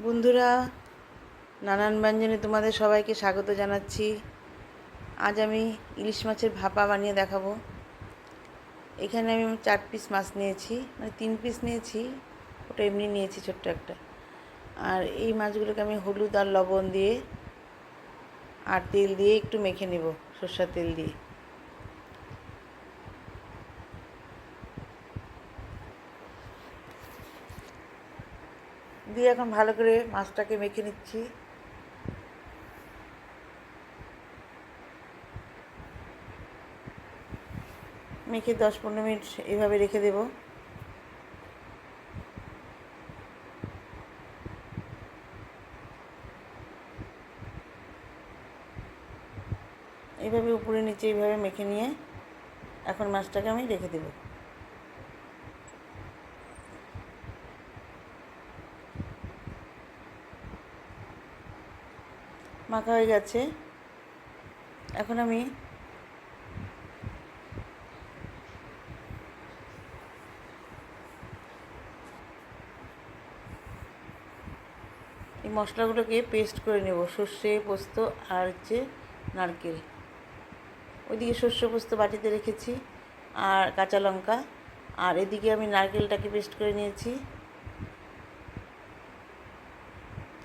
বন্ধুরা, নানান ব্যঞ্জনে তোমাদের সবাইকে স্বাগত জানাচ্ছি। আজ আমি ইলিশ মাছের ভাপা বানিয়ে দেখাবো। এখানে আমি 4 পিস মাছ নিয়েছি, মানে 3 পিস নিয়েছি, ওটা এমনি নিয়েছি ছোট্ট একটা। আর এই মাছগুলোকে আমি হলুদ আর লবণ দিয়ে আর তেল দিয়ে একটু মেখে নেব, সরষের তেল দিয়ে। দিয়ে এখন ভালো করে মাছটাকে মেখে নিচ্ছি। মেখে 10-15 মিনিট এইভাবে রেখে দেব। এইভাবে উপরে নিচে এইভাবে মেখে নিয়ে এখন মাছটাকে আমি রেখে দেব। মাখা হয়ে গেছে। এখন আমি এই মশলাগুলোকে পেস্ট করে নেব, সর্ষে, পোস্ত আর নারকেল। ওইদিকে সর্ষে পোস্ত বাটিতে রেখেছি আর কাঁচা লঙ্কা, আর এদিকে আমি নারকেলটাকে পেস্ট করে নিয়েছি।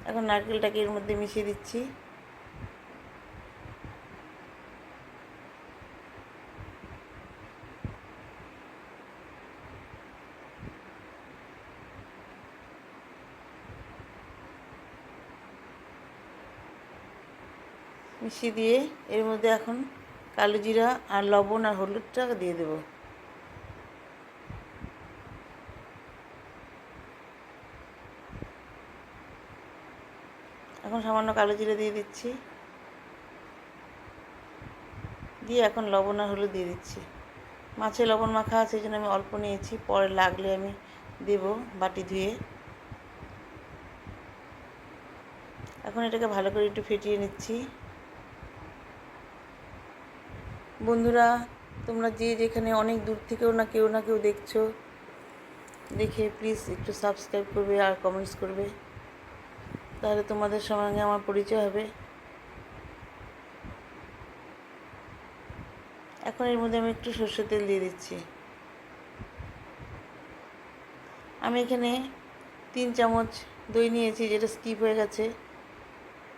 এখন নারকেলটাকে এর মধ্যে মিশিয়ে দিচ্ছি। মিশিয়ে দিয়ে এর মধ্যে এখন কালো জিরা আর লবণ আর হলুদটা দিয়ে দেব। এখন সামান্য কালো জিরা দিয়ে দিচ্ছি, দিয়ে এখন লবণ আর হলুদ দিয়ে দিচ্ছি। মাছে লবণ মাখা আছে, এই জন্য আমি অল্প নিয়েছি, পরে লাগলে আমি দেব বাটি ধুয়ে। এখন এটাকে ভালো করে একটু ফেটিয়ে নিচ্ছি। বন্ধুরা, তোমরা যে যেখানে অনেক দূর থেকেও না কেউ দেখছো, দেখে প্লিজ একটু সাবস্ক্রাইব করবে আর কমেন্টস করবে, তাহলে তোমাদের সঙ্গে আমার পরিচয় হবে। এখন এর মধ্যে আমি একটু সরষের তেল দিয়ে দিচ্ছি। আমি এখানে 3 চামচ দই নিয়েছি, যেটা স্কিপ হয়ে গেছে,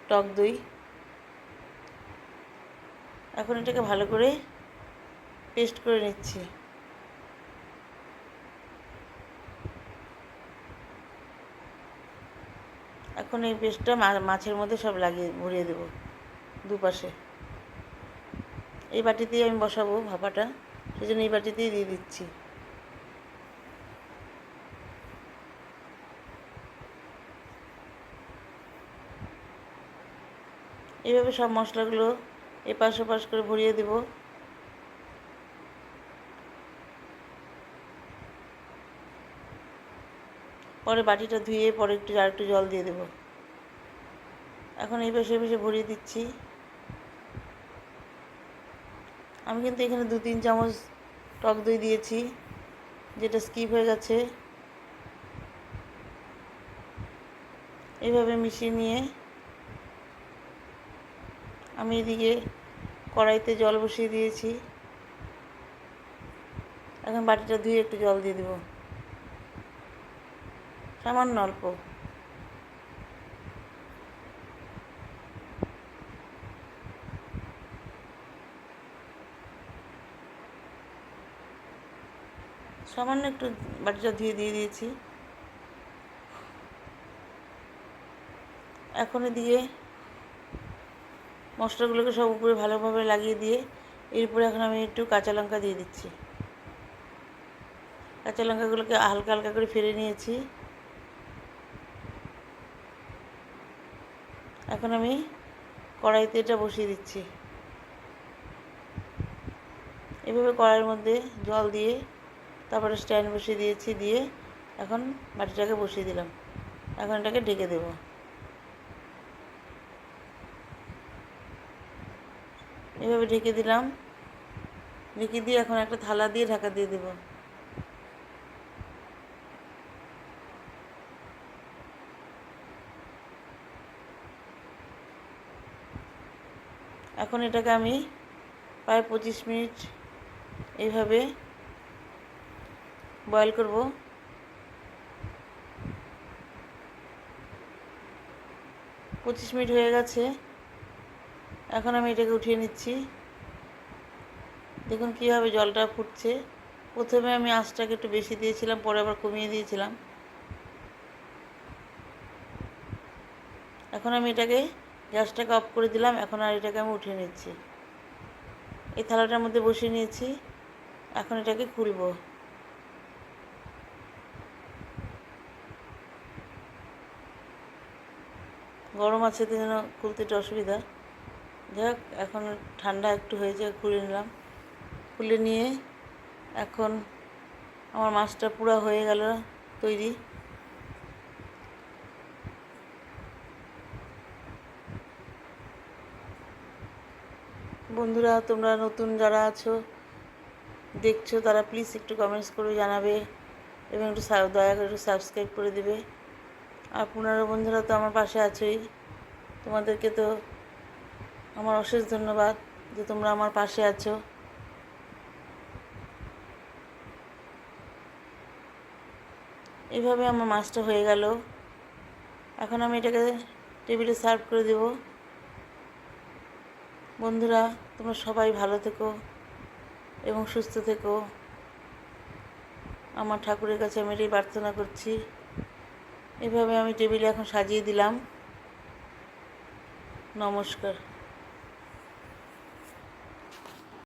টক দই। এখন এটাকে ভালো করে পেস্ট করে নিচ্ছি। এখন এই পেস্টটা মাছের মধ্যে সব ভরিয়ে দেব দুপাশে। এই বাটিতেই আমি বসাবো ভাপাটা, সেজন্য এই বাটিতেই দিয়ে দিচ্ছি। এইভাবে সব মশলাগুলো এপাশ ওপাশ করে ভরিয়ে দেব। পরে বাটিটা ধুয়ে পরে আরেকটু জল দিয়ে দেব। এখন এই পাশে ভরিয়ে দিচ্ছি। আমি কিন্তু এখানে 2-3 চামচ টক দই দিয়েছি, যেটা স্কিপ হয়ে গেছে। এইভাবে মিশিয়ে নিয়ে আমি এদিকে কড়াইতে জল বসিয়ে দিয়েছি। এখন বাটিটা ধুয়ে একটু জল দিয়ে দেব, সামান্য অল্প। সামান্য একটু বাটিটা ধুয়ে দিয়ে দিয়েছি। এখন এদিকে মশলাগুলোকে সব উপরে ভালোভাবে লাগিয়ে দিয়ে এরপরে এখন আমি একটু কাঁচা লঙ্কা দিয়ে দিচ্ছি। কাঁচা লঙ্কাগুলোকে হালকা হালকা করে ফেলে নিয়েছি। এখন আমি কড়াইতে এটা বসিয়ে দিচ্ছি। এভাবে কড়াইয়ের মধ্যে জল দিয়ে তারপরে স্ট্যান্ড বসিয়ে দিয়েছি, দিয়ে এখন বাটিটাকে বসিয়ে দিলাম। এখন এটাকে ঢেকে দেব। এভাবে ঢেকে দিলাম। ঢেকে দিয়ে এখন একটা থালা দিয়ে ঢাকা দিয়ে দেব। এখন এটাকে আমি প্রায় 25 মিনিট এইভাবে বয়েল করব। পঁচিশ মিনিট হয়ে গেছে। এখন আমি এটাকে উঠিয়ে নিচ্ছি। দেখুন কীভাবে জলটা ফুটছে। প্রথমে আমি আঁচটাকে একটু বেশি দিয়েছিলাম, পরে আবার কমিয়ে দিয়েছিলাম। এখন আমি এটাকে গ্যাসটাকে অফ করে দিলাম। এখন আর এটাকে আমি উঠিয়ে নিচ্ছি। এই থালাটার মধ্যে বসিয়ে নিয়েছি। এখন এটাকে খুলবো। গরম আছে তো যেন খুলতে একটু অসুবিধা। যাই হোক, এখন ঠান্ডা একটু হয়েছে, খুলে নিলাম। খুলে নিয়ে এখন আমার মাছটা পুরো হয়ে গেল তৈরি। বন্ধুরা, তোমরা নতুন যারা আছো দেখছো তারা প্লিজ একটু কমেন্টস করে জানাবে এবং একটু দয়া করে একটু সাবস্ক্রাইব করে দেবে। আর পুনরায় বন্ধুরা তো আমার পাশে আছোই, তোমাদেরকে তো আমার অশেষ ধন্যবাদ যে তোমরা আমার পাশে আছো। এইভাবে আমার মাছটা হয়ে গেল। এখন আমি এটাকে টেবিলে সার্ভ করে দেব। বন্ধুরা, তোমরা সবাই ভালো থেকো এবং সুস্থ থেকো। আমার ঠাকুরের কাছে আমি এটাই প্রার্থনা করছি। এভাবে আমি টেবিলে এখন সাজিয়ে দিলাম। নমস্কার।